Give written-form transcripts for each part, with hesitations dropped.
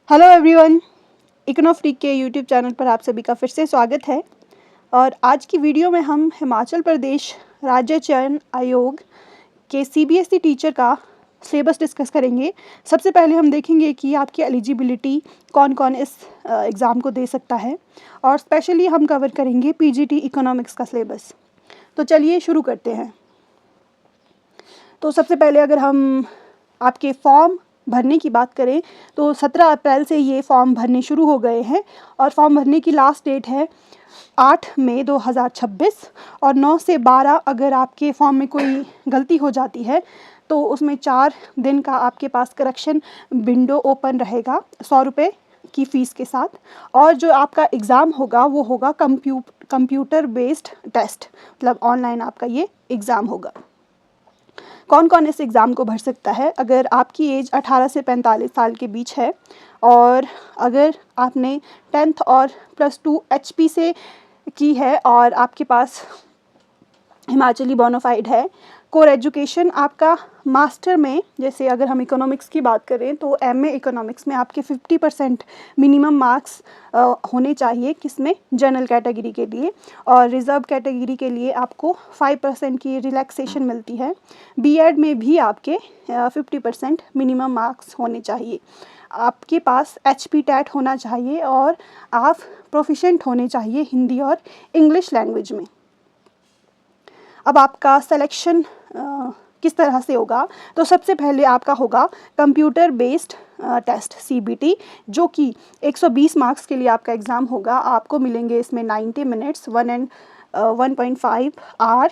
Hello everyone, इकोनोफ्रीक के YouTube channel पर आप सभी का फिर से स्वागत है। और आज की वीडियो में हम हिमाचल प्रदेश राज्य चयन आयोग के सीबीएसई टीचर का सिलेबस डिस्कस करेंगे। सबसे पहले हम देखेंगे कि आपकी एलिजिबिलिटी कौन कौन इस एग्ज़ाम को दे सकता है, और स्पेशली हम कवर करेंगे पीजीटी इकोनॉमिक्स का सिलेबस। तो चलिए शुरू करते हैं। तो सबसे पहले अगर हम आपके फॉर्म भरने की बात करें तो 17 अप्रैल से ये फॉर्म भरने शुरू हो गए हैं, और फॉर्म भरने की लास्ट डेट है 8 मई 2026। और 9 से 12 अगर आपके फॉर्म में कोई गलती हो जाती है तो उसमें 4 दिन का आपके पास करेक्शन विंडो ओपन रहेगा 100 रुपये की फ़ीस के साथ। और जो आपका एग्ज़ाम होगा वो होगा कंप्यूटर बेस्ड टेस्ट, मतलब ऑनलाइन आपका ये एग्ज़ाम होगा। कौन कौन इस एग्ज़ाम को भर सकता है? अगर आपकी एज 18 से 45 साल के बीच है, और अगर आपने 10th और +2 HP से की है, और आपके पास हिमाचली बोनाफाइड है, कोर एजुकेशन आपका मास्टर में, जैसे अगर हम इकोनॉमिक्स की बात करें तो एमए इकोनॉमिक्स में आपके 50% मिनिमम मार्क्स होने चाहिए, किसमें? जनरल कैटेगरी के लिए। और रिज़र्व कैटेगरी के लिए आपको 5% की रिलैक्सेशन मिलती है। बीएड में भी आपके 50% मिनिमम मार्क्स होने चाहिए। आपके पास HP टेट होना चाहिए, और आप प्रोफिशेंट होने चाहिए हिंदी और इंग्लिश लैंग्वेज में। अब आपका सिलेक्शन किस तरह से होगा? तो सबसे पहले आपका होगा कंप्यूटर बेस्ड टेस्ट CBT, जो कि 120 मार्क्स के लिए आपका एग्ज़ाम होगा। आपको मिलेंगे इसमें 90 मिनट्स, 1.5 आवर,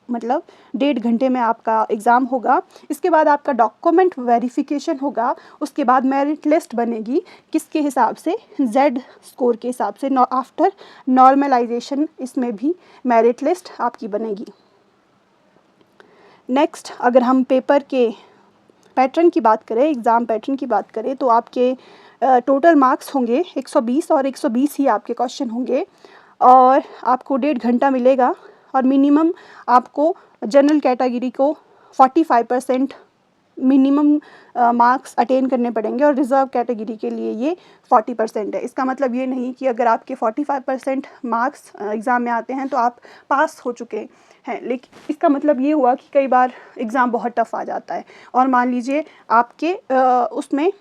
मतलब 1.5 घंटे में आपका एग्ज़ाम होगा। इसके बाद आपका डॉक्यूमेंट वेरिफिकेशन होगा। उसके बाद मेरिट लिस्ट बनेगी, किसके हिसाब से? Z स्कोर के हिसाब से। आफ्टर नॉर्मलाइजेशन इसमें भी मेरिट लिस्ट आपकी बनेगी। नेक्स्ट, अगर हम पेपर के पैटर्न की बात करें, एग्ज़ाम पैटर्न की बात करें, तो आपके टोटल मार्क्स होंगे 120, और 120 ही आपके क्वेश्चन होंगे, और आपको 1.5 घंटा मिलेगा। और मिनिमम आपको जनरल कैटेगरी को 45% मिनिमम मार्क्स अटेन करने पड़ेंगे, और रिज़र्व कैटेगरी के लिए ये 40% है। इसका मतलब ये नहीं कि अगर आपके 45% मार्क्स एग्ज़ाम में आते हैं तो आप पास हो चुके हैं, लेकिन इसका मतलब ये हुआ कि कई बार एग्ज़ाम बहुत टफ़ आ जाता है, और मान लीजिए आपके उसमें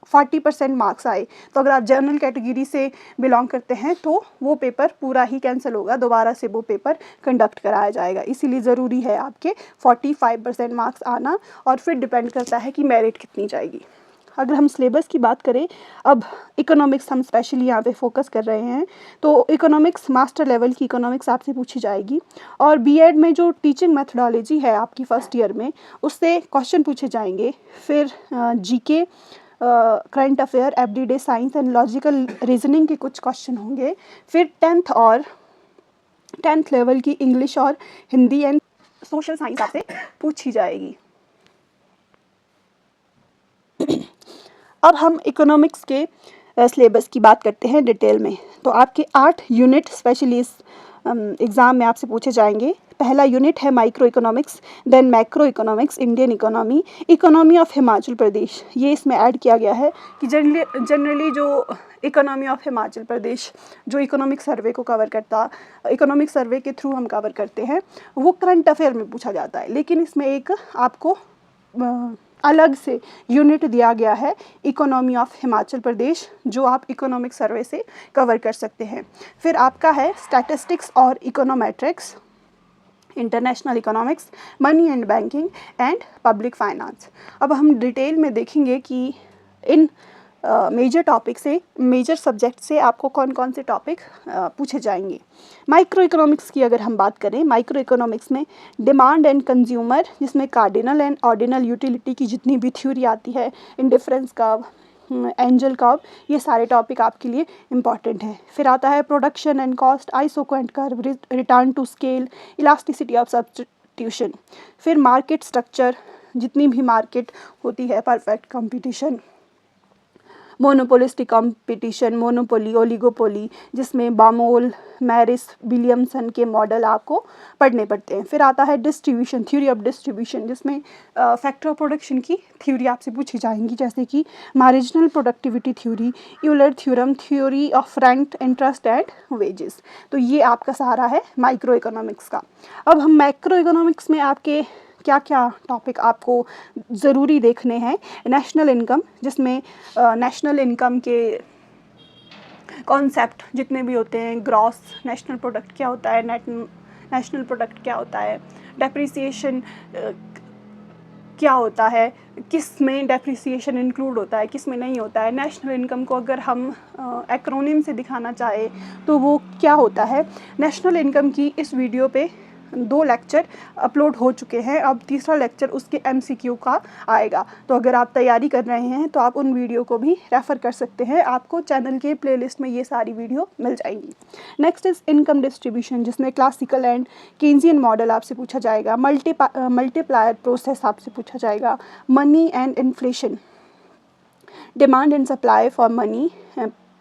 40% मार्क्स आए, तो अगर आप जनरल कैटेगरी से बिलोंग करते हैं तो वो पेपर पूरा ही कैंसिल होगा, दोबारा से वो पेपर कंडक्ट कराया जाएगा। इसीलिए ज़रूरी है आपके 45% मार्क्स आना, और फिर डिपेंड करता है कि मेरिट कितनी जाएगी। अगर हम सिलेबस की बात करें, अब इकोनॉमिक्स हम स्पेशली यहाँ पे फोकस कर रहे हैं, तो इकोनॉमिक्स मास्टर लेवल की इकोनॉमिक्स आपसे पूछी जाएगी। और बीएड में जो टीचिंग मेथडोलॉजी है आपकी फर्स्ट ईयर में, उससे क्वेश्चन पूछे जाएंगे। फिर GK, current affair, everyday science and logical reasoning के कुछ क्वेश्चन होंगे। फिर 10th लेवल की इंग्लिश और हिंदी एंड सोशल साइंस आपसे पूछी जाएगी। अब हम इकोनॉमिक्स के सिलेबस की बात करते हैं डिटेल में। तो आपके 8 यूनिट स्पेशली इस एग्ज़ाम में आपसे पूछे जाएंगे। पहला यूनिट है microeconomics, then macroeconomics, Indian economy, economy of Himachal Pradesh. ये इसमें ऐड किया गया है कि जनरली जो इकोनॉमी ऑफ हिमाचल प्रदेश जो इकोनॉमिक सर्वे को कवर करता, इकोनॉमिक सर्वे के थ्रू हम कवर करते हैं, वो करंट अफेयर में पूछा जाता है। लेकिन इसमें एक आपको अलग से यूनिट दिया गया है इकोनॉमी ऑफ हिमाचल प्रदेश, जो आप इकोनॉमिक सर्वे से कवर कर सकते हैं। फिर आपका है स्टैटिस्टिक्स और econometrics, international economics, money and banking and public finance. अब हम डिटेल में देखेंगे कि इन मेजर टॉपिक से, मेजर सब्जेक्ट से आपको कौन कौन से टॉपिक पूछे जाएंगे। माइक्रो इकोनॉमिक्स की अगर हम बात करें, माइक्रो इकोनॉमिक्स में डिमांड एंड कंज्यूमर, जिसमें कार्डिनल एंड ऑर्डिनल यूटिलिटी की जितनी भी थ्योरी आती है, इंडिफरेंस कर्व, एंजल कर्व, ये सारे टॉपिक आपके लिए इम्पॉर्टेंट है। फिर आता है production and cost, isoquant curve, return to scale, elasticity of substitution. फिर मार्केट स्ट्रक्चर, जितनी भी मार्केट होती है, perfect competition, monopolistic competition, monopoly, oligopoly, जिसमें बामोल, मैरिस, विलियमसन के मॉडल आपको पढ़ने पड़ते हैं। फिर आता है डिस्ट्रीब्यूशन, थ्योरी ऑफ डिस्ट्रीब्यूशन, जिसमें फैक्टर ऑफ प्रोडक्शन की थ्योरी आपसे पूछी जाएंगी, जैसे कि marginal productivity theory, Euler theorem, theory of rent, interest and wages. तो ये आपका सहारा है माइक्रो इकोनॉमिक्स का। अब हम मैक्रो इकोनॉमिक्स में आपके क्या क्या टॉपिक आपको ज़रूरी देखने हैं। नेशनल इनकम, जिसमें नेशनल इनकम के कॉन्सेप्ट जितने भी होते हैं, ग्रॉस नेशनल प्रोडक्ट क्या होता है, नेट नेशनल प्रोडक्ट क्या होता है, डेप्रिसिएशन क्या होता है, किस में डेप्रिसिएशन इंक्लूड होता है, किस में नहीं होता है। नेशनल इनकम को अगर हम एक्रोनिम से दिखाना चाहें तो वो क्या होता है। नेशनल इनकम की इस वीडियो पे 2 लेक्चर अपलोड हो चुके हैं, अब तीसरा लेक्चर उसके MCQ का आएगा। तो अगर आप तैयारी कर रहे हैं तो आप उन वीडियो को भी रेफ़र कर सकते हैं, आपको चैनल के प्लेलिस्ट में ये सारी वीडियो मिल जाएंगी। नेक्स्ट इज़ इनकम डिस्ट्रीब्यूशन, जिसमें क्लासिकल एंड केन्जियन मॉडल आपसे पूछा जाएगा, मल्टीप्लायर प्रोसेस आपसे पूछा जाएगा, money and inflation, demand and supply for money,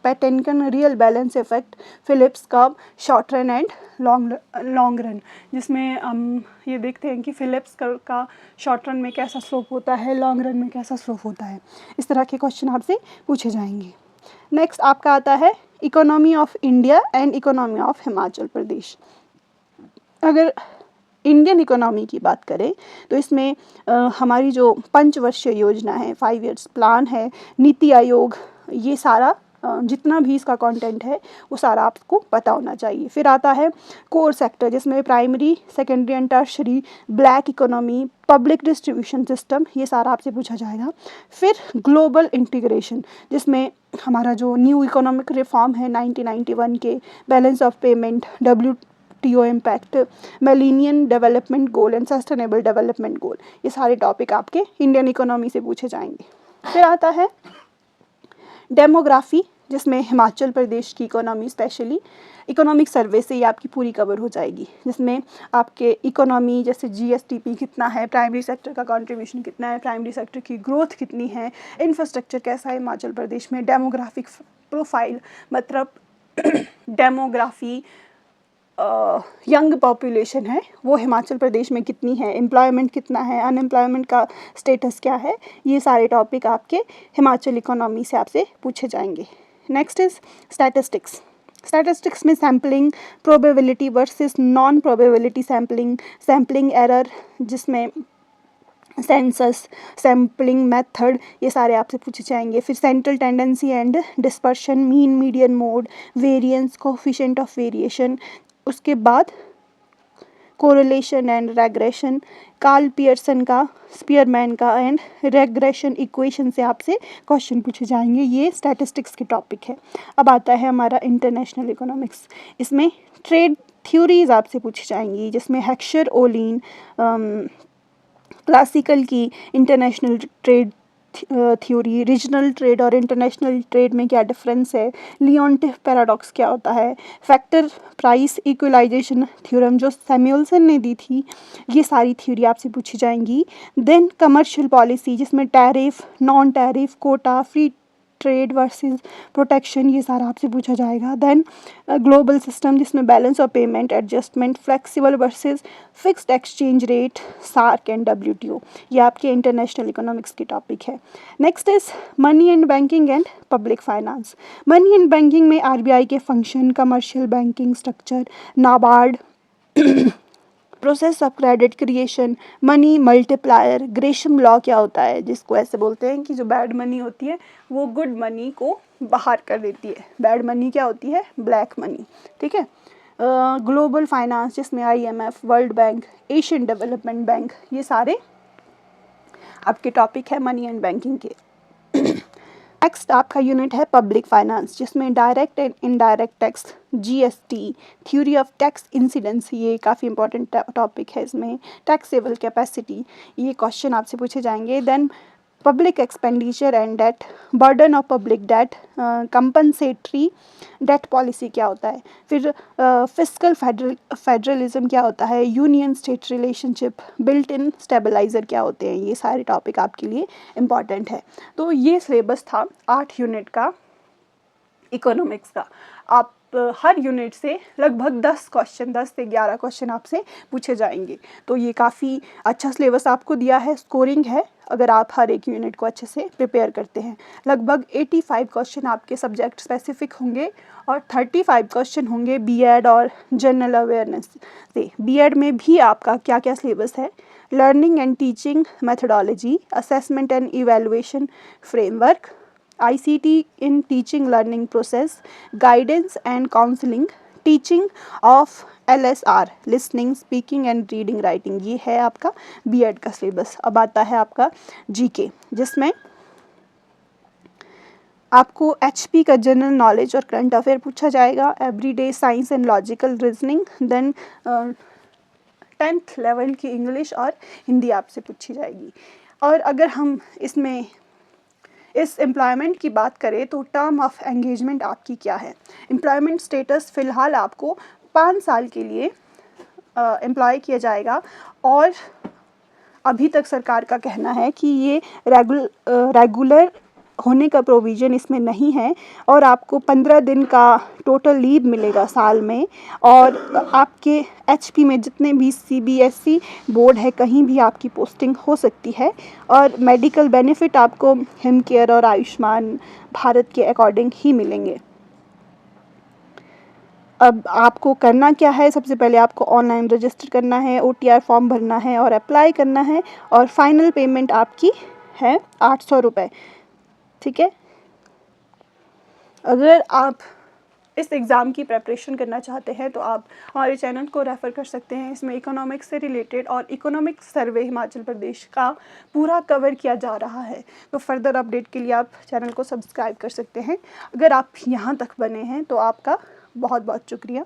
Patinkin real balance effect, Phillips curve, short run and long run, जिसमें हम ये देखते हैं कि फिलिप्स कर्व का शॉर्ट रन में कैसा स्लोप होता है, लॉन्ग रन में कैसा स्लोप होता है। इस तरह के क्वेश्चन आपसे पूछे जाएंगे। नेक्स्ट आपका आता है economy of India and economy of Himachal Pradesh. अगर इंडियन इकोनॉमी की बात करें तो इसमें हमारी जो 5 वर्षीय योजना है, 5 ईयर्स प्लान है, नीति आयोग, ये सारा जितना भी इसका कंटेंट है वो सारा आपको पता होना चाहिए। फिर आता है कोर सेक्टर, जिसमें primary, secondary and tertiary, black economy, public distribution system, ये सारा आपसे पूछा जाएगा। फिर ग्लोबल इंटीग्रेशन, जिसमें हमारा जो न्यू इकोनॉमिक रिफॉर्म है 1991 के, balance of payment, WTO impact, millennium development goal and sustainable development goal, ये सारे टॉपिक आपके इंडियन इकोनॉमी से पूछे जाएंगे। फिर आता है डेमोग्राफी, जिसमें हिमाचल प्रदेश की इकोनॉमी स्पेशली इकोनॉमिक सर्वे से ही आपकी पूरी कवर हो जाएगी, जिसमें आपके इकोनॉमी जैसे GSTP कितना है, प्राइमरी सेक्टर का कंट्रीब्यूशन कितना है, प्राइमरी सेक्टर की ग्रोथ कितनी है, इंफ्रास्ट्रक्चर कैसा है हिमाचल प्रदेश में, डेमोग्राफिक प्रोफाइल मतलब डेमोग्राफी यंग पॉपुलेशन है वो हिमाचल प्रदेश में कितनी है, एम्प्लॉयमेंट कितना है, अनएम्प्लॉयमेंट का स्टेटस क्या है, ये सारे टॉपिक आपके हिमाचल इकोनॉमी से आपसे पूछे जाएंगे। Next is statistics. स्टैटिस्टिक्स में sampling, probability versus non probability sampling, sampling error, जिसमें सेंसस, सैम्पलिंग मेथड, ये सारे आपसे पूछे जाएंगे। फिर central tendency and dispersion, mean median mode, variance, coefficient of variation, उसके बाद correlation and regression, Karl Pearson का, स्पीयरमैन का एंड रेग्रेशन इक्वेशन से आपसे क्वेश्चन पूछे जाएंगे। ये स्टैटिस्टिक्स के टॉपिक है। अब आता है हमारा इंटरनेशनल इकोनॉमिक्स, इसमें ट्रेड थ्योरीज आपसे पूछी जाएंगी, जिसमें हेक्सर ओलिन, क्लासिकल की international trade theory, regional trade और इंटरनेशनल ट्रेड में क्या डिफरेंस है, लियोन्टिफ पैराडॉक्स क्या होता है, फैक्टर प्राइस इक्वलाइजेशन थ्योरम जो सैमुअल्सन ने दी थी, ये सारी थ्योरी आपसे पूछी जाएंगी। देन कमर्शियल पॉलिसी, जिसमें tariff, non tariff, quota, free trade versus protection, ये सारा आपसे पूछा जाएगा। देन ग्लोबल सिस्टम, जिसमें balance of payment, adjustment, flexible versus fixed exchange rate, SAARC and WTO, ये आपके इंटरनेशनल इकोनॉमिक्स की टॉपिक है। Next is money and banking and public finance. Money and banking में RBI के function, commercial banking structure, NABARD, process of credit creation, money multiplier, Gresham law क्या होता है, जिसको ऐसे बोलते हैं कि जो बैड मनी होती है वो गुड मनी को बाहर कर देती है, बैड मनी क्या होती है, ब्लैक मनी, ठीक है। ग्लोबल फाइनेंस, जिसमें IMF, world bank, Asian development bank, ये सारे आपके टॉपिक है मनी एंड बैंकिंग के। नेक्स्ट आपका यूनिट है पब्लिक फाइनेंस, जिसमें direct and indirect tax, GST, theory of tax incidence, ये काफ़ी इंपॉर्टेंट टॉपिक है। इसमें टैक्सेबल कैपेसिटी, ये क्वेश्चन आपसे पूछे जाएंगे। Then public expenditure and debt, burden of public debt, compensatory debt policy क्या होता है, फिर फिस्कल फेडरलिज्म क्या होता है, union state relationship, built in stabiliser क्या होते हैं, ये सारे टॉपिक आपके लिए इम्पॉर्टेंट है। तो ये सिलेबस था 8 यूनिट का इकोनॉमिक्स का। आप हर यूनिट से लगभग 10 क्वेश्चन, 10 से 11 क्वेश्चन आपसे पूछे जाएंगे। तो ये काफ़ी अच्छा सिलेबस आपको दिया है, स्कोरिंग है अगर आप हर एक यूनिट को अच्छे से प्रिपेयर करते हैं। लगभग 85 क्वेश्चन आपके सब्जेक्ट स्पेसिफिक होंगे और 35 क्वेश्चन होंगे बीएड और जनरल अवेयरनेस से। बीएड में भी आपका क्या क्या सिलेबस है, learning and teaching methodology, assessment and evaluation framework, ICT in teaching learning process, guidance and counseling, teaching of LSR listening, speaking and reading writing, ये है आपका बीएड का सिलेबस। अब आता है आपका जीके, जिसमें आपको HP का जनरल नॉलेज और करंट अफेयर पूछा जाएगा, everyday science and logical reasoning, then 10th level की इंग्लिश और हिंदी आपसे पूछी जाएगी। और अगर हम इसमें इस एम्प्लॉयमेंट की बात करें तो टर्म ऑफ एंगेजमेंट आपकी क्या है। एम्प्लॉयमेंट स्टेटस फ़िलहाल आपको 5 साल के लिए एम्प्लॉय किया जाएगा और अभी तक सरकार का कहना है कि ये रेगुलर होने का प्रोविज़न इसमें नहीं है और आपको 15 दिन का टोटल लीव मिलेगा साल में। और आपके HP में जितने भी CBSE बोर्ड है कहीं भी आपकी पोस्टिंग हो सकती है और मेडिकल बेनिफिट आपको हिम केयर और आयुष्मान भारत के अकॉर्डिंग ही मिलेंगे। अब आपको करना क्या है, सबसे पहले आपको ऑनलाइन रजिस्टर करना है, OTR फॉर्म भरना है और अप्लाई करना है और फाइनल पेमेंट आपकी है 800 रुपये। ठीक है। अगर आप इस एग्ज़ाम की प्रिपरेशन करना चाहते हैं तो आप हमारे चैनल को रेफ़र कर सकते हैं। इसमें इकोनॉमिक्स से रिलेटेड और इकोनॉमिक सर्वे हिमाचल प्रदेश का पूरा कवर किया जा रहा है। तो फर्दर अपडेट के लिए आप चैनल को सब्सक्राइब कर सकते हैं। अगर आप यहाँ तक बने हैं तो आपका बहुत बहुत शुक्रिया।